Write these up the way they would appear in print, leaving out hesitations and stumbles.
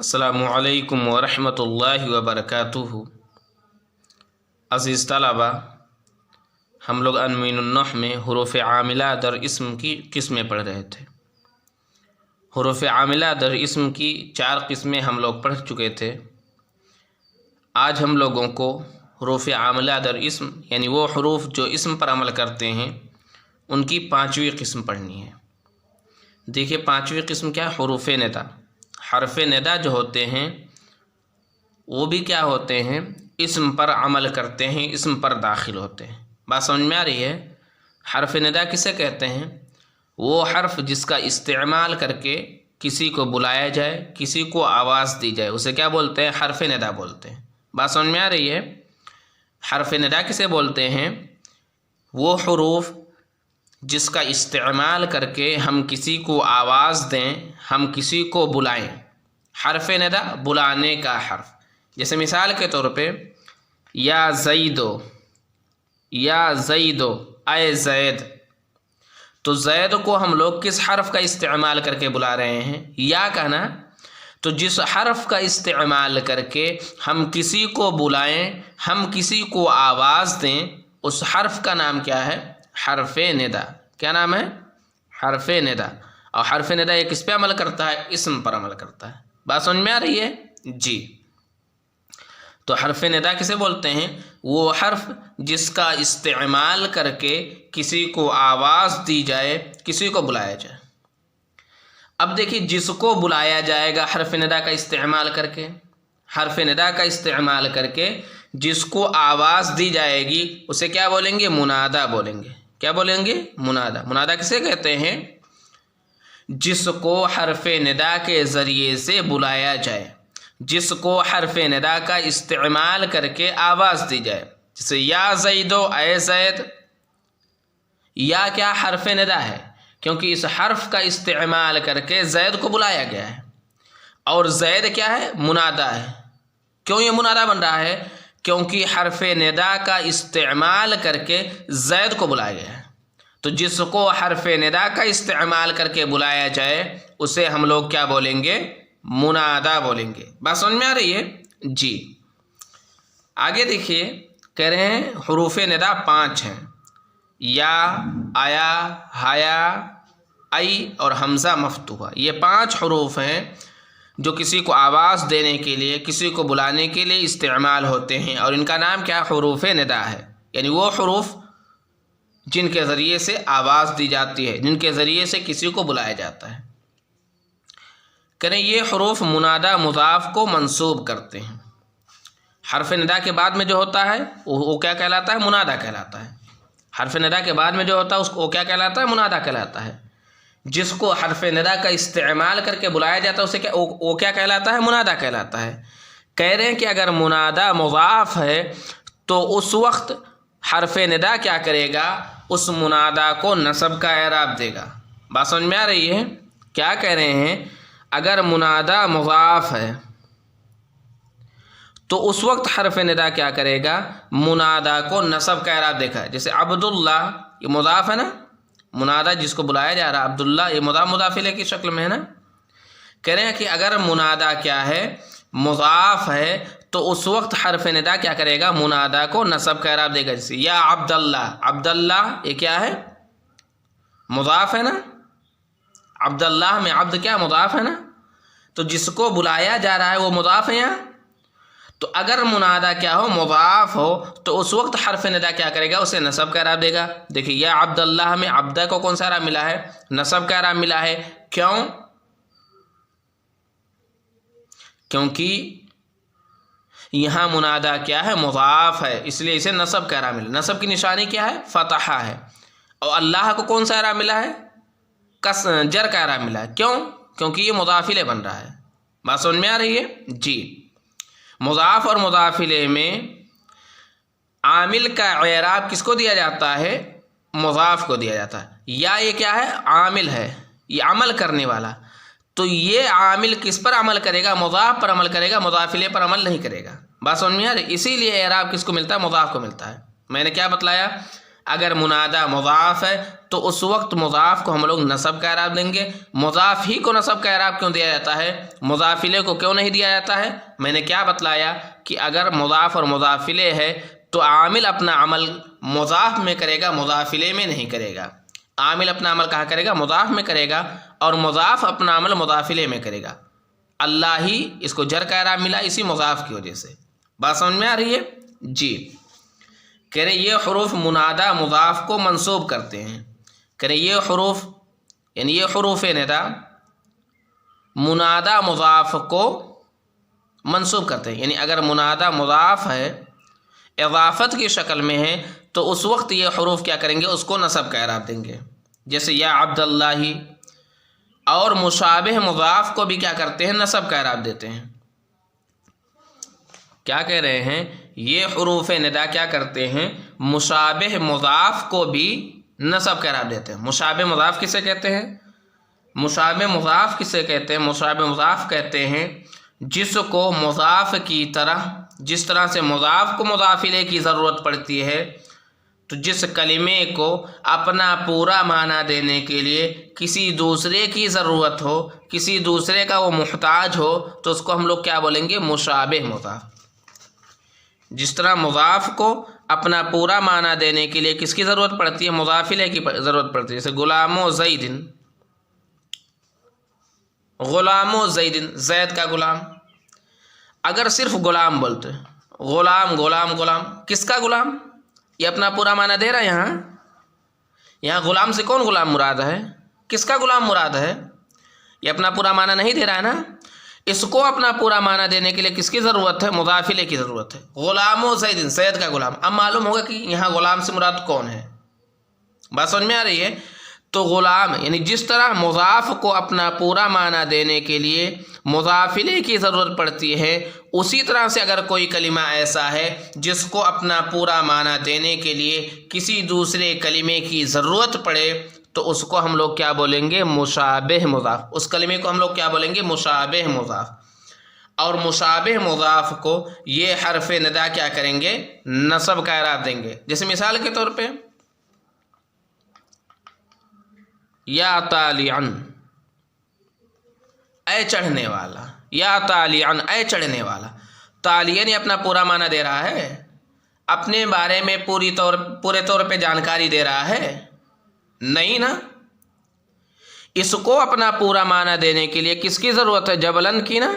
السلام علیکم ورحمۃ اللہ وبرکاتہ۔ عزیز طلبہ، ہم لوگ عنوان النحو میں حروف عاملہ در اسم کی قسمیں پڑھ رہے تھے۔ حروف عاملہ در اسم کی 4 قسمیں ہم لوگ پڑھ چکے تھے۔ آج ہم لوگوں کو حروف عاملہ در اسم یعنی وہ حروف جو اسم پر عمل کرتے ہیں ان کی 5ویں قسم پڑھنی ہے۔ دیکھیے 5ویں قسم کیا ہے؟ حروف ندا۔ حرف ندا جو ہوتے ہیں وہ بھی کیا ہوتے ہیں؟ اسم پر عمل کرتے ہیں، اسم پر داخل ہوتے ہیں۔ بات سمجھ میں آ رہی ہے؟ حرف ندا کسے کہتے ہیں؟ وہ حرف جس کا استعمال کر کے کسی کو بلایا جائے، کسی کو آواز دی جائے، اسے کیا بولتے ہیں؟ حرف ندا بولتے ہیں۔ بات سمجھ میں آ رہی ہے؟ حرف ندا کسے بولتے ہیں؟ وہ حروف جس کا استعمال کر کے ہم کسی کو آواز دیں، ہم کسی کو بلائیں۔ حرف ندا بلانے کا حرف۔ جیسے مثال کے طور پہ یا زیدو، یا زیدو، اے زید، تو زید کو ہم لوگ کس حرف کا استعمال کر کے بلا رہے ہیں؟ یا کہنا۔ تو جس حرف کا استعمال کر کے ہم کسی کو بلائیں، ہم کسی کو آواز دیں، اس حرف کا نام کیا ہے؟ حرف ندا۔ کیا نام ہے؟ حرف ندا۔ اور حرف ندا یہ کس پہ عمل کرتا ہے؟ اسم پر عمل کرتا ہے۔ بات سمجھ میں آ رہی ہے؟ جی۔ تو حرف ندا کسے بولتے ہیں؟ وہ حرف جس کا استعمال کر کے کسی کو آواز دی جائے، کسی کو بلایا جائے۔ اب دیکھیے جس کو بلایا جائے گا حرف ندا کا استعمال کر کے، حرف ندا کا استعمال کر کے جس کو آواز دی جائے گی اسے کیا بولیں گے؟ منادا بولیں گے۔ کیا بولیں گے؟ منادا۔ منادا کسے کہتے ہیں؟ جس کو حرف ندا کے ذریعے سے بلایا جائے، جس کو حرف ندا کا استعمال کر کے آواز دی جائے۔ جیسے یا زیدو، اے زید، یا کیا حرف ندا ہے کیونکہ اس حرف کا استعمال کر کے زید کو بلایا گیا ہے، اور زید کیا ہے؟ منادا ہے۔ کیوں یہ منادا بن رہا ہے؟ کیونکہ حرف ندا کا استعمال کر کے زید کو بلایا گیا ہے۔ تو جس کو حرف ندا کا استعمال کر کے بلایا جائے اسے ہم لوگ کیا بولیں گے؟ منادا بولیں گے۔ بات سمجھ میں آ رہی ہے؟ جی۔ آگے دیکھیے کہہ رہے ہیں حروف ندا 5 ہیں۔ یا، آیا، ہایا، ای اور حمزہ مفتوحہ۔ یہ 5 حروف ہیں جو کسی کو آواز دینے کے لیے، کسی کو بلانے کے لیے استعمال ہوتے ہیں، اور ان کا نام کیا؟ حروف ندا ہے۔ یعنی وہ حروف جن کے ذریعے سے آواز دی جاتی ہے، جن کے ذریعے سے کسی کو بلایا جاتا ہے۔ کہنے یہ حروف منادا مضاف کو منصوب کرتے ہیں۔ حرف ندا کے بعد میں جو ہوتا ہے وہ کیا کہلاتا ہے؟ منادا کہلاتا ہے۔ حرف ندا کے بعد میں جو ہوتا ہے اس کو کیا کہلاتا ہے؟ منادا کہلاتا ہے۔ جس کو حرف ندا کا استعمال کر کے بلایا جاتا ہے اسے وہ کیا کہلاتا ہے؟ منادا کہلاتا ہے۔ کہہ رہے ہیں کہ اگر منادا مضاف ہے تو اس وقت حرف ندا کیا کرے گا؟ اس منادا کو نصب کا اعراب دے گا۔ بات سمجھ میں آ رہی ہے؟ کیا کہہ رہے ہیں؟ اگر منادا مضاف ہے تو اس وقت حرف ندا کیا کرے گا؟ منادا کو نصب کا اعراب دے گا۔ جیسے عبداللہ، یہ مضاف ہے نا، منادا جس کو بلایا جا رہا عبداللہ، یہ مضاف مضاف الیہ کی شکل میں ہے نا۔ کہہ رہے ہیں کہ اگر منادا کیا ہے؟ مضاف ہے تو اس وقت حرف ندا کیا کرے گا؟ منادا کو نصب کا اعراب دے گا۔ جیسے یا عبداللہ، عبداللہ یہ کیا ہے؟ مضاف ہے نا۔ عبداللہ میں عبد کیا؟ مضاف ہے نا۔ تو جس کو بلایا جا رہا ہے وہ مضاف ہے یہاں۔ تو اگر منادا کیا ہو؟ مضاف ہو تو اس وقت حرف ندا کیا کرے گا؟ اسے نصب کا اعراب دے گا۔ دیکھیے یا عبداللہ میں عبدہ کو کون سا اعراب ملا ہے؟ نصب کا اعراب ملا ہے۔ کیوں؟ کیونکہ یہاں منادا کیا ہے؟ مضاف ہے، اس لیے اسے نصب کا اعراب ملا۔ نصب کی نشانی کیا ہے؟ فتحہ ہے۔ اور اللہ کو کون سا اعراب ملا ہے؟ جر کا اعراب ملا ہے۔ کیوں؟ کیونکہ یہ مضاف الیہ بن رہا ہے۔ بات سمجھ میں آ رہی ہے؟ جی۔ مضاف اور مضاف الیہ میں عامل کا اعراب کس کو دیا جاتا ہے؟ مضاف کو دیا جاتا ہے۔ یا یہ کیا ہے؟ عامل ہے، یہ عمل کرنے والا۔ تو یہ عامل کس پر عمل کرے گا؟ مضاف پر عمل کرے گا، مضاف الیہ پر عمل نہیں کرے گا۔ بات سمجھ میں آ رہی ہے؟ اسی لیے اعراب کس کو ملتا ہے؟ مضاف کو ملتا ہے۔ میں نے کیا بتلایا؟ اگر منادہ مضاف ہے تو اس وقت مضاف کو ہم لوگ نصب کا اعراب دیں گے۔ مضاف ہی کو نصب کا اعراب کیوں دیا جاتا ہے، مضاف الیہ کو کیوں نہیں دیا جاتا ہے؟ میں نے کیا بتلایا کہ اگر مضاف اور مضاف الیہ ہے تو عامل اپنا عمل مضاف میں کرے گا، مضاف الیہ میں نہیں کرے گا۔ عامل اپنا عمل کہاں کرے گا؟ مضاف میں کرے گا، اور مضاف اپنا عمل مضاف الیہ میں کرے گا۔ اللہ ہی اس کو جر کا اعراب ملا اسی مضاف کی وجہ سے۔ بات سمجھ میں آ رہی ہے؟ جی، کہہ رہے یہ حروف منادہ مضاف کو منصوب کرتے ہیں۔ کہہ رہے یہ حروف یعنی یہ حروف ندا منادہ مضاف کو منصوب کرتے ہیں، یعنی اگر منادہ مضاف ہے اضافت کی شکل میں ہے تو اس وقت یہ حروف کیا کریں گے؟ اس کو نصب کا اعراب دیں گے، جیسے یا عبد اللہ، اور مشابہ مضاف کو بھی کیا کرتے ہیں؟ نصب کا اعراب دیتے ہیں۔ کیا کہہ رہے ہیں؟ یہ حروف ندا کیا کرتے ہیں؟ مشابہ مضاف کو بھی نصب کا اعراب دیتے ہیں۔ مشابہ مضاف کسے کہتے ہیں؟ مشابہ مضاف کسے کہتے ہیں؟ مشابہ مضاف کہتے ہیں جس کو مضاف کی طرح، جس طرح سے مضاف کو مضاف الیہ کی ضرورت پڑتی ہے، تو جس کلمے کو اپنا پورا معنی دینے کے لیے کسی دوسرے کی ضرورت ہو، کسی دوسرے کا وہ محتاج ہو، تو اس کو ہم لوگ کیا بولیں گے؟ مشابہ مضاف۔ جس طرح مضاف کو اپنا پورا معنی دینے کے لیے کس کی ضرورت پڑتی ہے؟ مضاف الیہ کی ضرورت پڑتی ہے، جیسے غلام و زید، غلام و زید، زید کا غلام۔ اگر صرف غلام بولتے، غلام غلام غلام، کس کا غلام؟ یہ اپنا پورا معنی دے رہا ہے۔ یہاں غلام سے کون غلام مراد ہے؟ کس کا غلام مراد ہے؟ یہ اپنا پورا معنی نہیں دے رہا ہے نا۔ اس کو اپنا پورا معنی دینے کے لیے کس کی ضرورت ہے؟ مضاف الیہ کی ضرورت ہے۔ غلام و زید، زید کا غلام۔ اب معلوم ہوگا کہ یہاں غلام سے مراد کون ہے۔ بات سمجھ میں آ رہی ہے؟ تو غلام یعنی جس طرح مضاف کو اپنا پورا معنی دینے کے لیے مضاف الیہ کی ضرورت پڑتی ہے، اسی طرح سے اگر کوئی کلمہ ایسا ہے جس کو اپنا پورا معنی دینے کے لیے کسی دوسرے کلمے کی ضرورت پڑے، تو اس کو ہم لوگ کیا بولیں گے؟ مشابہ مضاف۔ اس کلمے کو ہم لوگ کیا بولیں گے؟ مشابہ مضاف۔ اور مشابہ مضاف کو یہ حرف ندا کیا کریں گے؟ نصب کا اعراب دیں گے۔ جیسے مثال کے طور پہ یا طالعن، اے چڑھنے والا، یا طالعن، اے چڑھنے والا۔ طالعن یہ اپنا پورا معنی دے رہا ہے، اپنے بارے میں پورے طور پہ جانکاری دے رہا ہے؟ نہیں نا۔ اس کو اپنا پورا معنی دینے کے لیے کس کی ضرورت ہے؟ جبلن کی نا،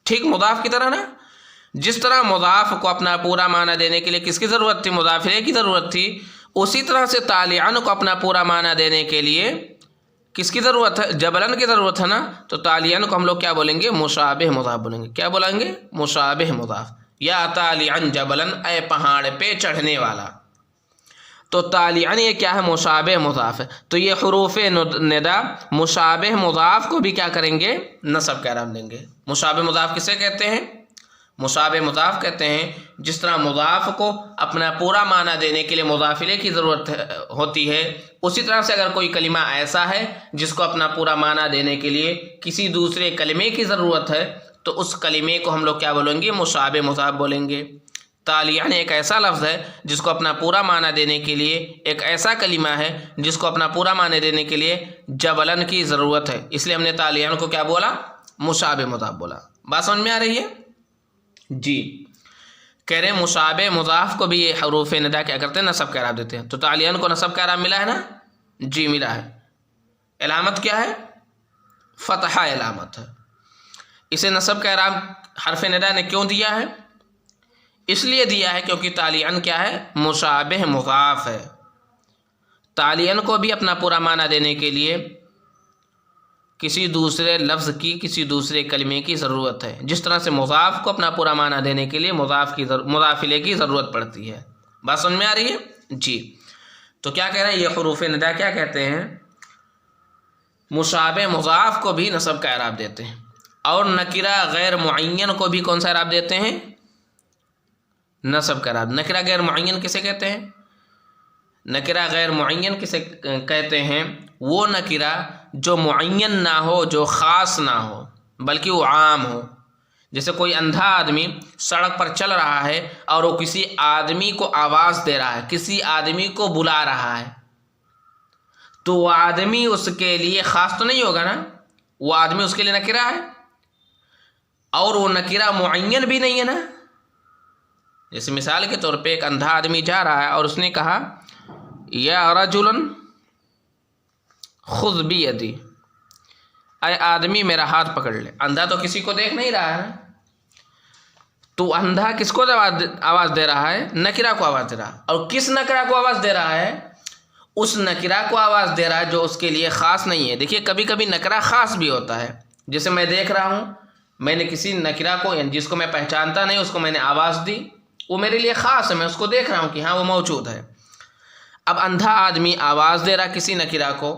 ٹھیک مضاف کی طرح نا۔ جس طرح مضاف کو اپنا پورا معنی دینے کے لیے کس کی ضرورت تھی؟ مضاف الیہ کی ضرورت تھی، اسی طرح سے طالعن کو اپنا پورا معنی دینے کے لیے کس کی ضرورت ہے؟ جبلن کی ضرورت ہے نا۔ تو طالعن کو ہم لوگ کیا بولیں گے؟ مشابہ مضاف بولیں گے۔ کیا بولیں گے؟ مشابہ مضاف۔ یا طالعن جبلن، اے پہاڑ پہ چڑھنے والا۔ تو طالعن یہ کیا ہے؟ مشابہ مضاف ہے۔ تو یہ حروف ندا مشابہ مضاف کو بھی کیا کریں گے؟ نصب کا اعراب دیں گے۔ مشابہ مضاف کسے کہتے ہیں؟ مشابہ مضاف کہتے ہیں جس طرح مضاف کو اپنا پورا معنی دینے کے لیے مضاف الیہ کی ضرورت ہوتی ہے، اسی طرح سے اگر کوئی کلمہ ایسا ہے جس کو اپنا پورا معنی دینے کے لیے کسی دوسرے کلمے کی ضرورت ہے، تو اس کلمے کو ہم لوگ کیا بولیں گے؟ مشابہ مضاف بولیں گے۔ طالعن ایک ایسا لفظ ہے جس کو اپنا پورا معنی دینے کے لیے، ایک ایسا کلمہ ہے جس کو اپنا پورا معنی دینے کے لیے جبلن کی ضرورت ہے، اس لیے ہم نے طالعن کو کیا بولا؟ مشابہ مضاف بولا۔ بات سمجھ میں آ رہی ہے؟ جی، کہہ رہے ہیں مشابہ مضاف کو بھی یہ حروف ندا کیا کرتے ہیں؟ نصب کا اعراب دیتے ہیں۔ تو طالعن کو نصب کا اعراب ملا ہے نا؟ جی ملا ہے۔ علامت کیا ہے؟ فتحہ علامت ہے۔ اسے نصب کا اعراب حرف ندا نے کیوں دیا ہے؟ اس لیے دیا ہے کیونکہ طالعن کیا ہے؟ مشابہ مضاف ہے۔ طالعن کو بھی اپنا پورا معنی دینے کے لیے کسی دوسرے لفظ کی، کسی دوسرے کلمے کی ضرورت ہے، جس طرح سے مضاف کو اپنا پورا معنی دینے کے لیے مضاف الیہ کی ضرورت پڑتی ہے۔ بات سمجھ میں آ رہی ہے؟ جی، تو کیا کہہ رہے ہیں؟ یہ حروف ندا کیا کہتے ہیں؟ مشابہ مضاف کو بھی نصب کا اعراب دیتے ہیں، اور نکرہ غیر معین کو بھی کون سا اعراب دیتے ہیں؟ نصب کا اعراب۔ نکرہ غیر معین کسے کہتے ہیں؟ نکرہ غیر معین کسے کہتے ہیں؟ وہ نکرہ جو معین نہ ہو، جو خاص نہ ہو، بلکہ وہ عام ہو۔ جیسے کوئی اندھا آدمی سڑک پر چل رہا ہے اور وہ کسی آدمی کو آواز دے رہا ہے، کسی آدمی کو بلا رہا ہے، تو وہ آدمی اس کے لیے خاص تو نہیں ہوگا نا، وہ آدمی اس کے لیے نکرہ ہے، اور وہ نکرہ معین بھی نہیں ہے نا۔ جیسے مثال کے طور پہ ایک اندھا آدمی جا رہا ہے اور اس نے کہا یا رجلا خذ بیدی، اے آدمی میرا ہاتھ پکڑ لے۔ اندھا تو کسی کو دیکھ نہیں رہا ہے، تو اندھا کس کو آواز دے رہا ہے؟ نکرہ کو آواز دے رہا ہے۔ اور کس نکرہ کو آواز دے رہا ہے؟ اس نکرہ کو آواز دے رہا ہے جو اس کے لیے خاص نہیں ہے۔ دیکھیے کبھی کبھی نکرہ خاص بھی ہوتا ہے، جیسے میں دیکھ رہا ہوں، میں نے کسی نکرہ کو، یعنی جس کو میں پہچانتا نہیں، اس کو میں نے آواز دی، وہ میرے لیے خاص ہے، میں اس کو دیکھ رہا ہوں کہ ہاں وہ موجود ہے۔ اب اندھا آدمی آواز دے رہا کسی نکرہ کو،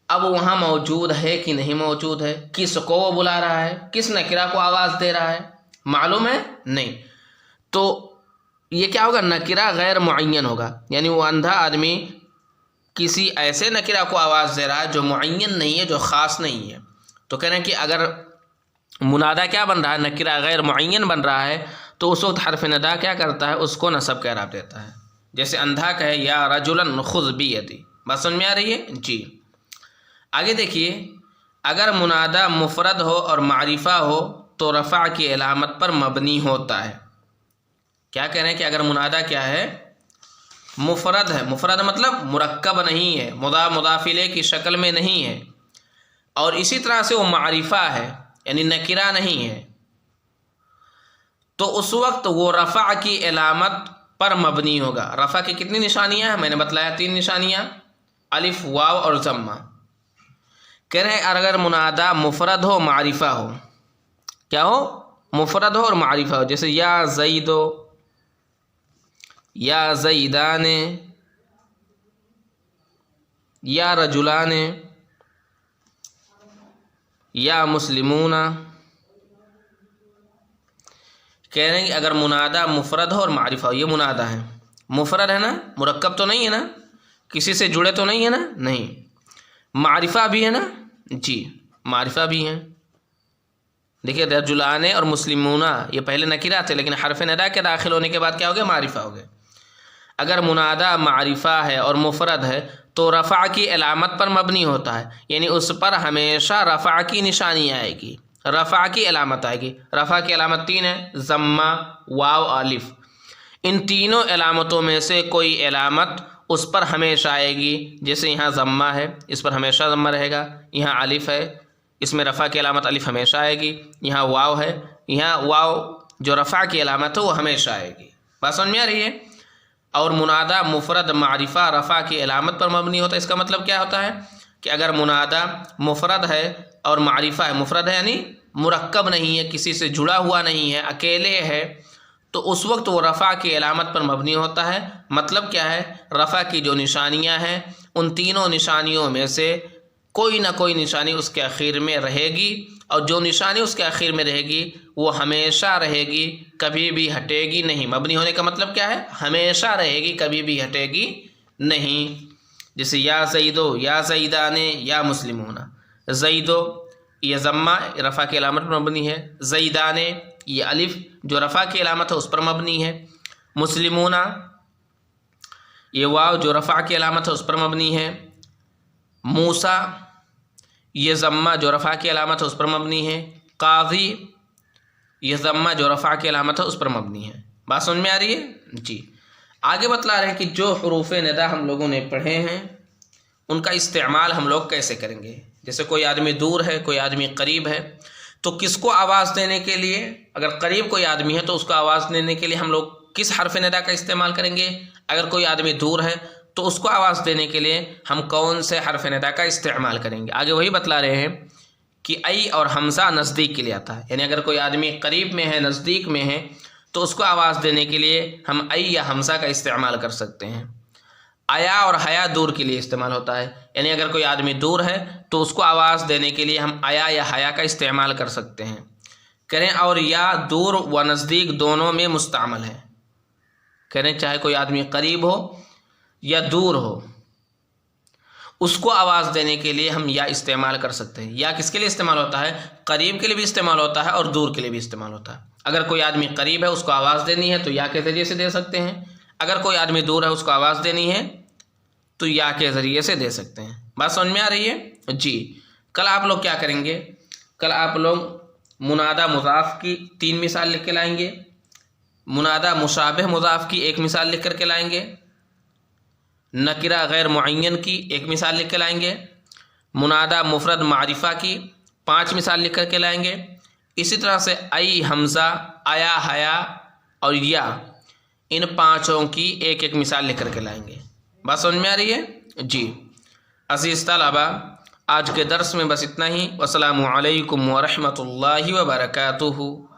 اب وہاں موجود ہے کہ نہیں موجود ہے، کس کو وہ بلا رہا ہے، کس نکرہ کو آواز دے رہا ہے، معلوم ہے نہیں۔ تو یہ کیا ہوگا؟ نکرہ غیر معین ہوگا، یعنی وہ اندھا آدمی کسی ایسے نکرہ کو آواز دے رہا ہے جو معین نہیں ہے، جو خاص نہیں ہے۔ تو کہہ رہے ہیں کہ اگر منادہ کیا بن رہا ہے؟ نکرہ غیر معین بن رہا ہے، تو اس وقت حرف ندا کیا کرتا ہے؟ اس کو نصب کا اعراب دیتا ہے۔ جیسے اندھا کہے یا رجلا خذ بیدی، بات سمجھ میں آ رہی ہے؟ جی آگے دیکھیے، اگر منادہ مفرد ہو اور معرفہ ہو تو رفع کی علامت پر مبنی ہوتا ہے۔ کیا کہہ رہے ہیں کہ اگر منادہ کیا ہے؟ مفرد ہے، مفرد مطلب مرکب نہیں ہے، مضاف الیہ کی شکل میں نہیں ہے، اور اسی طرح سے وہ معرفہ ہے، یعنی نکرہ نہیں ہے، تو اس وقت وہ رفع کی علامت پر مبنی ہوگا۔ رفع کی کتنی نشانیاں ہیں؟ میں نے بتلایا 3 نشانیاں، الف، واو اور ضمہ۔ کہہ رہے ہیں اگر منادہ مفرد ہو معرفہ ہو، کیا ہو؟ مفرد ہو اور معرفہ ہو، جیسے یا زیدو، یا زیدان، یا رجلان، یا مسلمون۔ کہہ رہے ہیں کہ اگر منادہ مفرد ہو اور معرفہ ہو، یہ منادہ ہے، مفرد ہے نا، مرکب تو نہیں ہے نا، کسی سے جڑے تو نہیں ہے نا، نہیں، معرفہ بھی ہے نا، جی معرفہ بھی ہیں۔ دیکھیے رجلان اور مسلمون یہ پہلے نکرہ تھے، لیکن حرف ندا کے داخل ہونے کے بعد کیا ہو گیا؟ معرفہ ہو گئے۔ اگر منادہ معرفہ ہے اور مفرد ہے تو رفع کی علامت پر مبنی ہوتا ہے، یعنی اس پر ہمیشہ رفع کی نشانی آئے گی، رفع کی علامت آئے گی۔ رفع کی علامت 3 ہے، ضمہ، واو، الف۔ ان تینوں علامتوں میں سے کوئی علامت اس پر ہمیشہ آئے گی، جیسے یہاں ضمہ ہے، اس پر ہمیشہ ضمہ رہے گا، یہاں الف ہے، اس میں رفع کی علامت الف ہمیشہ آئے گی، یہاں واو ہے، یہاں واو جو رفع کی علامت ہے وہ ہمیشہ آئے گی۔ بات سمجھ میں آ رہی ہے؟ اور منادہ مفرد معرفہ رفع کی علامت پر مبنی ہوتا ہے۔ اس کا مطلب کیا ہوتا ہے کہ اگر منادہ مفرد ہے اور معرفہ ہے، مفرد ہے یعنی مرکب نہیں ہے، کسی سے جڑا ہوا نہیں ہے، اکیلے ہے، تو اس وقت وہ رفع کی علامت پر مبنی ہوتا ہے۔ مطلب کیا ہے؟ رفع کی جو نشانیاں ہیں ان تینوں نشانیوں میں سے کوئی نہ کوئی نشانی اس کے اخیر میں رہے گی، اور جو نشانی اس کے اخیر میں رہے گی وہ ہمیشہ رہے گی، کبھی بھی ہٹے گی نہیں۔ مبنی ہونے کا مطلب کیا ہے؟ ہمیشہ رہے گی، کبھی بھی ہٹے گی نہیں۔ جیسے یا زیدو، یا زیدان، یا مسلمون۔ زیدو یہ ضمہ رفع کی علامت پر مبنی ہے، زیدان یہ الف جو رفع کی علامت ہے اس پر مبنی ہے، مسلمون یہ واو جو رفع کی علامت ہے اس پر مبنی ہے، موسیٰ یہ ضمہ جو رفع کی علامت ہے اس پر مبنی ہے، قاضی یہ ضمہ جو رفع کی علامت ہے اس پر مبنی ہے۔ بات سمجھ میں آ رہی ہے؟ جی آگے بتلا رہے ہیں کہ جو حروف ندا ہم لوگوں نے پڑھے ہیں ان کا استعمال ہم لوگ کیسے کریں گے۔ جیسے کوئی آدمی دور ہے، کوئی آدمی قریب ہے، تو کس کو آواز دینے کے لیے، اگر قریب کوئی آدمی ہے تو اس کو آواز دینے کے لیے ہم لوگ کس حرف ندا کا استعمال کریں گے، اگر کوئی آدمی دور ہے تو اس کو آواز دینے کے لیے ہم کون سے حرف ندا کا استعمال کریں گے۔ آگے وہی بتلا رہے ہیں کہ ای اور حمزہ نزدیک کے لیے آتا ہے، یعنی اگر کوئی آدمی قریب میں ہے، نزدیک میں ہے، تو اس کو آواز دینے کے لیے ہم ای یا حمزہ کا استعمال کر سکتے ہیں۔ آیا اور حیا دور کے لیے استعمال ہوتا ہے، یعنی اگر کوئی آدمی دور ہے تو اس کو آواز دینے کے لیے ہم آیا یا حیا کا استعمال کر سکتے ہیں۔ کریں اور یا دور و نزدیک دونوں میں مستعمل ہے، کریں چاہے کوئی آدمی قریب ہو یا دور ہو، اس کو آواز دینے کے لیے ہم یا استعمال کر سکتے ہیں۔ یا کس کے لیے استعمال ہوتا ہے؟ قریب کے لیے بھی استعمال ہوتا ہے اور دور کے لیے بھی استعمال ہوتا ہے۔ اگر کوئی آدمی قریب ہے اس کو آواز دینی ہے تو یا کے ذریعے سے دے سکتے ہیں، اگر کوئی آدمی دور ہے اس کو آواز دینی ہے تو یا کے ذریعے سے دے سکتے ہیں۔ بات سمجھ میں آ رہی ہے؟ جی، کل آپ لوگ کیا کریں گے؟ کل آپ لوگ منادہ مضاف کی 3 مثال لکھ کے لائیں گے، منادہ مشابہ مضاف کی 1 مثال لکھ کر کے لائیں گے، نکرہ غیر معین کی 1 مثال لکھ کے لائیں گے، منادہ مفرد معرفہ کی 5 مثال لکھ کر کے لائیں گے۔ اسی طرح سے ای، حمزہ، آیا، حیا اور یا، ان 5 کی 1 مثال لکھ کر کے لائیں گے۔ بات سمجھ میں آ رہی ہے؟ جی عزیز طلبہ، آج کے درس میں بس اتنا ہی۔ والسلام علیکم ورحمۃ اللہ وبرکاتہ۔